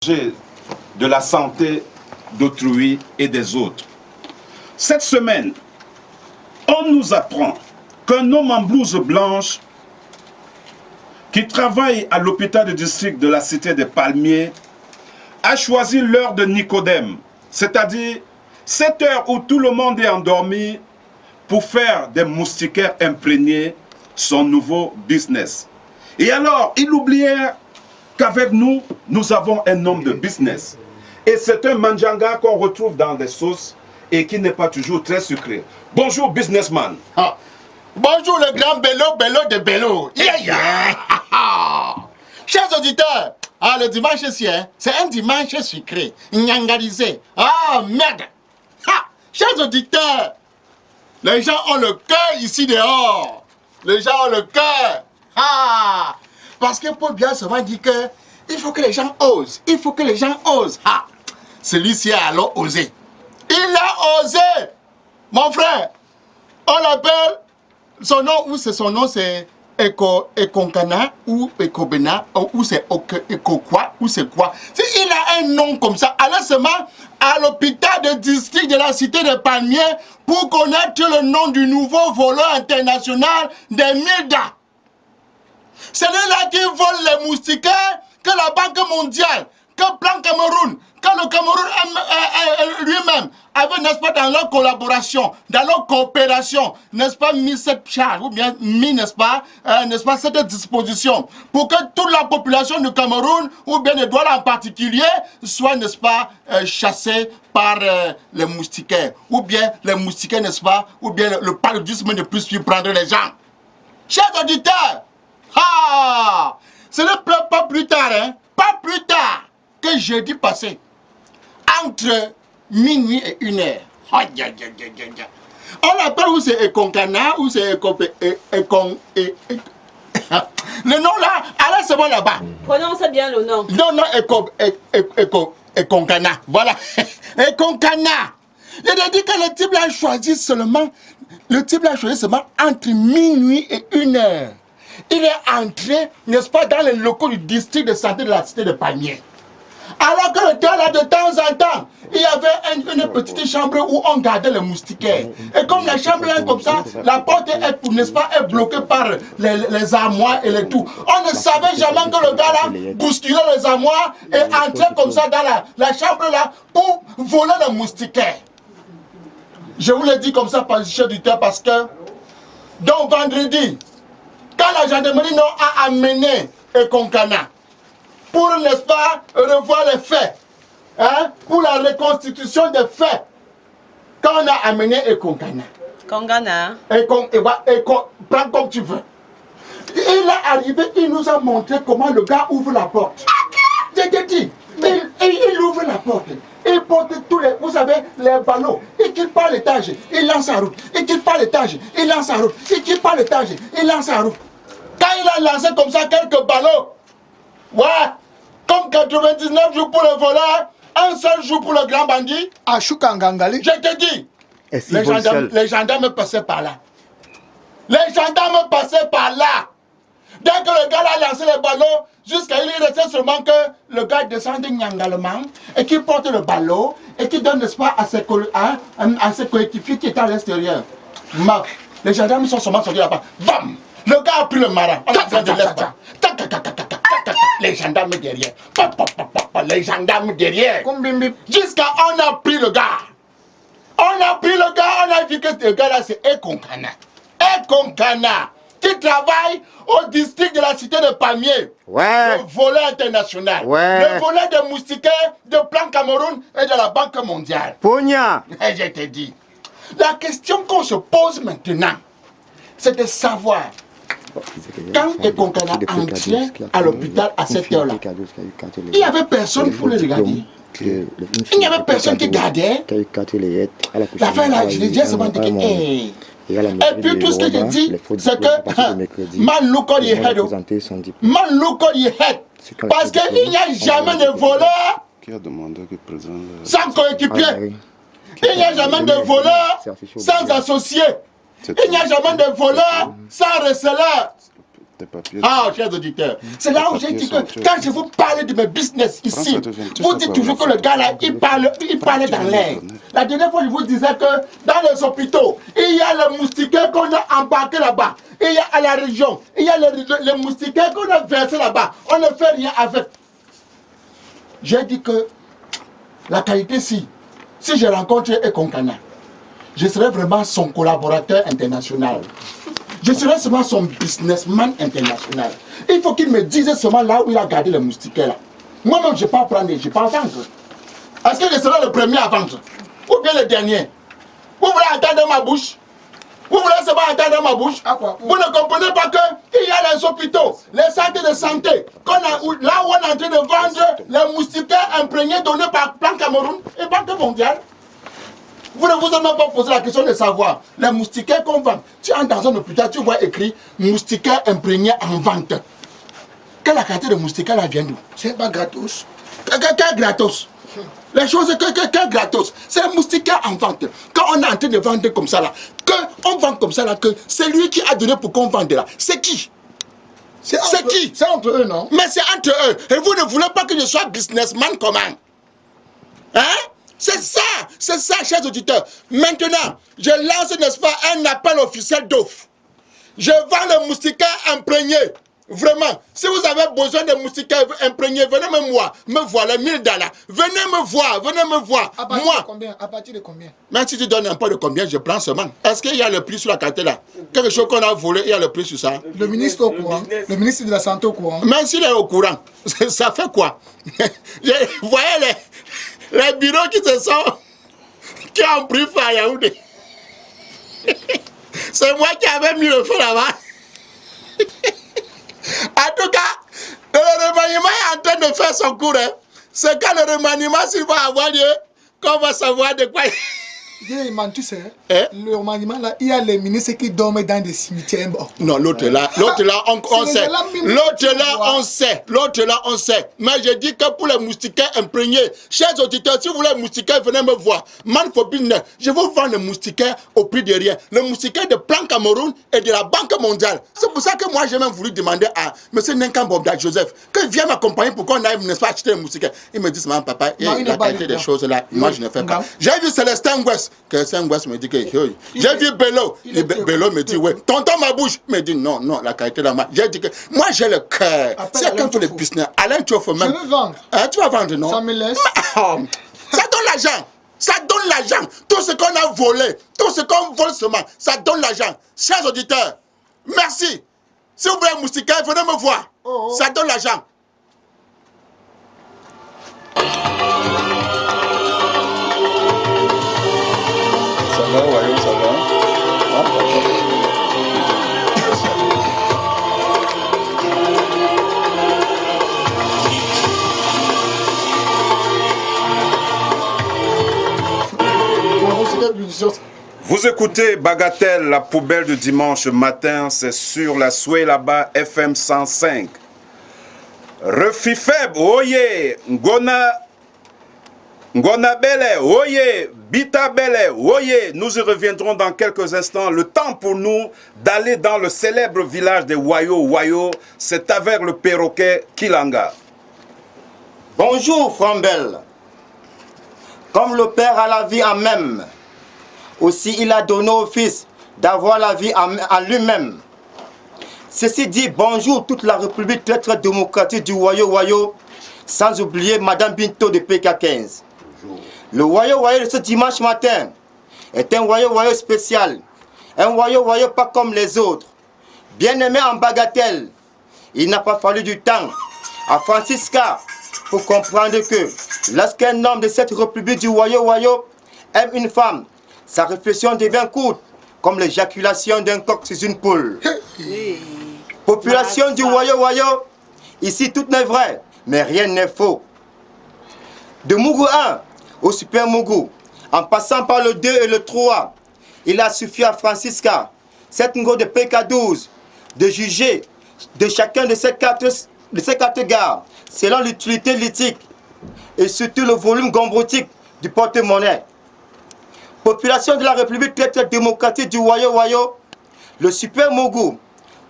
de la santé d'autrui et des autres. Cette semaine, on nous apprend qu'un homme en blouse blanche qui travaille à l'hôpital de district de la Cité des Palmiers a choisi l'heure de Nicodème, c'est-à-dire cette heure où tout le monde est endormi, pour faire des moustiquaires imprégnés son nouveau business. Et alors, il oubliait qu'avec nous, nous avons un homme de business. Et c'est un manjanga qu'on retrouve dans des sauces et qui n'est pas toujours très sucré. Bonjour, businessman. Ah. Bonjour, le grand Bello de Bello. Chers auditeurs, le dimanche ici, c'est un dimanche sucré, nyangalisé. Ah, merde. Chers auditeurs, les gens ont le cœur ici dehors. Les gens ont le cœur. Parce que Paul bien souvent dit que il faut que les gens osent. Il faut que les gens osent. Celui-ci a alors osé. Il a osé. Mon frère, on l'appelle, son nom c'est Ekonkana ou Ekobena ou c'est Ekokwa ou c'est quoi. Il a un nom comme ça. Allez seulement à l'hôpital de district de la Cité des Palmiers pour connaître le nom du nouveau voleur international des Milda. C'est lui-là qui vole les moustiquaires que la Banque mondiale, que Plan Cameroun, que le Cameroun lui-même avait, n'est-ce pas, dans leur collaboration, dans leur coopération, n'est-ce pas, mis cette charge, ou bien mis, n'est-ce pas, cette disposition, pour que toute la population du Cameroun, ou bien de Douala en particulier, soit, n'est-ce pas, chassée par les moustiquaires, ou bien les moustiquaires, n'est-ce pas, ou bien le paludisme ne puisse plus prendre les gens. Chers auditeurs, ce n'est pas plus tard, pas plus tard que jeudi passé, entre minuit et 1h. On l'appelle où c'est Ekonkana, où c'est Ekon. Le nom là, allez, c'est bon là-bas. Prononce bien le nom. Non, Ekonkana. Voilà. Ekonkana. Il a dit que le type l'a choisi seulement. Le type l'a choisi seulement entre minuit et 1h. Il est entré, n'est-ce pas, dans les locaux du district de santé de la Cité de Palmiers. Alors que le gars là, de temps en temps, il y avait une petite chambre où on gardait les moustiquaires. Et comme la chambre est comme ça, la porte est, n'est-ce pas, est bloquée par les armoires et les tout. On ne savait jamais que le gars là bousculait les armoires et entrait comme ça dans la chambre là pour voler les moustiquaires. Je vous le dis comme ça, chef du terre, parce que, donc vendredi, quand la gendarmerie a amené Ekonkana pour, n'est-ce pas, revoir les faits, pour la reconstitution des faits, quand on a amené Ekonkana, prends comme tu veux. Il est arrivé, il nous a montré comment le gars ouvre la porte. J'ai dit, il ouvre la porte. Il porte tous les, vous savez, les ballots. Il quitte pas l'étage, il lance sa route. Il quitte pas l'étage, il lance sa route. Il quitte pas l'étage, il lance sa route. Quand il a lancé comme ça quelques ballots, comme 99 jours pour le voleur, un seul jour pour le grand bandit. Je te dis, les gendarmes passaient par là. Les gendarmes passaient par là. Dès que le gars a lancé les ballons, jusqu'à il restait seulement que le gars descende nyangalement et qui porte le ballon et qui donne, n'est-ce pas, à ses coéquipiers qui étaient à l'extérieur. Les gendarmes sont seulement sortis là-bas. Bam! Le gars a pris le marin. On a fait de l'espace. Les gendarmes derrière. Les gendarmes derrière. Jusqu'à on a pris le gars. On a pris le gars, on a dit que ce gars-là, c'est Ekonkana. Ekonkana, qui travaille au district de la Cité de Palmiers. Le voleur international. Le voleur de moustiquaires, de Plan Cameroun et de la Banque mondiale. Pogna. Et je te dis, la question qu'on se pose maintenant, c'est de savoir quand Ekonkana entrait à l'hôpital à cette heure-là, il n'y avait personne pour le regarder. Il n'y avait personne qui gardait. La fin là, je disais seulement que et puis tout ce que je dis, c'est que man look on your head. Man look on your head. Parce qu'il n'y a jamais de voleur sans coéquipier. Il n'y a jamais de voleur sans associé. Il n'y a jamais de voleur sans receleur. Ah, chers auditeurs, c'est là où j'ai dit que quand je vous parle de mes business ici, vous dites toujours que le gars là, il parle dans l'air. La dernière fois, je vous disais que dans les hôpitaux, il y a les moustiquaires qu'on a embarqués là-bas. Il y a à la région, il y a les moustiquaires qu'on a versés là-bas. On ne fait rien avec. J'ai dit que la qualité, si je rencontre Ekonkana, je serai vraiment son collaborateur international. Je serai seulement son businessman international. Il faut qu'il me dise seulement là où il a gardé les moustiquaires là. Moi-même, je ne vais pas prendre, je ne vais pas vendre. Est-ce que je serai le premier à vendre? Ou bien le dernier? Vous voulez entendre ma bouche? Vous voulez seulement entendre ma bouche? Vous ne comprenez pas qu'il y a les hôpitaux, les centres de santé, là où on est en train de vendre les moustiquaires imprégnés donnés par Plan Cameroun et Banque mondiale. Vous ne vous avez même pas posé la question de savoir. Les moustiquaires qu'on vend, tu entres dans un hôpital, tu vois écrit moustiquaires imprégnés en vente. Quelle qualité de moustiquaire là vient d'où? C'est pas gratos. Quel gratos? Les choses, quel gratos? C'est un moustiquaire en vente. Quand on est en train de vendre comme ça là, on vend comme ça là, que c'est lui qui a donné pour qu'on vende là. C'est qui? C'est qui? C'est entre eux, non? Mais c'est entre eux. Et vous ne voulez pas que je sois businessman comment? Hein? C'est ça, chers auditeurs. Maintenant, je lance, n'est-ce pas, un appel officiel d'offre. Je vends le moustiquaire imprégné. Vraiment, si vous avez besoin de moustiquaires imprégnés, venez me voir, les 1000 $. Venez me voir. À partir de combien? À partir de combien? Même si tu donnes un peu de combien, je prends seulement. Est-ce qu'il y a le prix sur la carte là? Quelque chose qu'on a volé, il y a le prix sur ça. Le ministre au courant. Le ministre de la Santé au courant. Même s'il est au courant, ça fait quoi? Vous voyez les bureaux qui ont pris feu à Yaoundé. C'est moi qui avais mis le feu là-bas. En tout cas, le remaniement est en train de faire son cours. Hein. C'est quand le remaniement, s'il va avoir lieu, qu'on va savoir de quoi. Tu sais, le remaniement là, il y a les ministres qui dorment dans des cimetières. Non, l'autre là, on sait. L'autre là, on sait. Mais je dis que pour les moustiquaires imprégnés, chers auditeurs, si vous voulez moustiquaires, venez me voir. Je vous vends le moustiquaire au prix de rien. Le moustiquaire de Plan Cameroun et de la Banque mondiale. C'est pour ça que moi, j'ai même voulu demander à M. Nenkambobda Joseph qu'il vienne m'accompagner pour qu'on aille, n'est-ce pas, acheter le moustiquaire. Il me dit, maman, papa, la qualité des choses là, moi, je ne fais pas. J'ai vu Célestin West. Que Saint-West me dit que j'ai vu Bello. Bello me dit oui. Tonton ma bouche me dit non, la qualité là. J'ai dit que moi j'ai le cœur. C'est quand tu le business. Alain, tu offres même. Je veux vendre. Tu vas vendre, non? Ça me laisse. Ça donne l'argent. Ça donne l'argent. Tout ce qu'on a volé, tout ce qu'on vole seulement, ça donne l'argent. Chers auditeurs, merci. Si vous voulez un moustiquaire, venez me voir. Ça donne l'argent. Ça va. Vous écoutez Bagatelle, la poubelle de dimanche matin, c'est sur la Soué là-bas, FM 105. Refi faible, oye, Ngona Bele, oye, Bita Bele, oye. Nous y reviendrons dans quelques instants. Le temps pour nous d'aller dans le célèbre village de Wayo, c'est avec le perroquet Kilanga. Bonjour, Frambel. Comme le Père a la vie en même, aussi il a donné au Fils d'avoir la vie en lui-même. Ceci dit, bonjour toute la République très démocratique du Wayo, sans oublier Madame Binto de PK15. Le Wayo de ce dimanche matin est un Wayo spécial, un Wayo pas comme les autres. Bien aimé en bagatelle, il n'a pas fallu du temps à Francisca pour comprendre que lorsqu'un homme de cette République du Wayo aime une femme, sa réflexion devient courte comme l'éjaculation d'un coq sur une poule. Population du Wayo, ici tout n'est vrai, mais rien n'est faux. De Mougou 1 au Super Mougou, en passant par le 2 et le 3, il a suffi à Francisca, cette ngo de PK12, de juger de chacun de ces quatre gares, selon l'utilité lithique et surtout le volume gombrotique du porte-monnaie. Population de la République très démocratique du Wayo, le Super Mougou,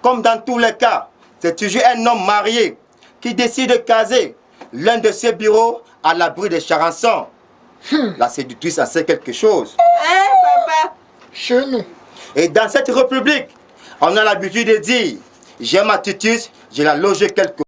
comme dans tous les cas, c'est toujours un homme marié qui décide de caser l'un de ses bureaux à l'abri des charançons. La séductrice en sait quelque chose. Papa. Chez nous. Et dans cette république, on a l'habitude de dire, j'ai ma tutus, j'ai la logé quelque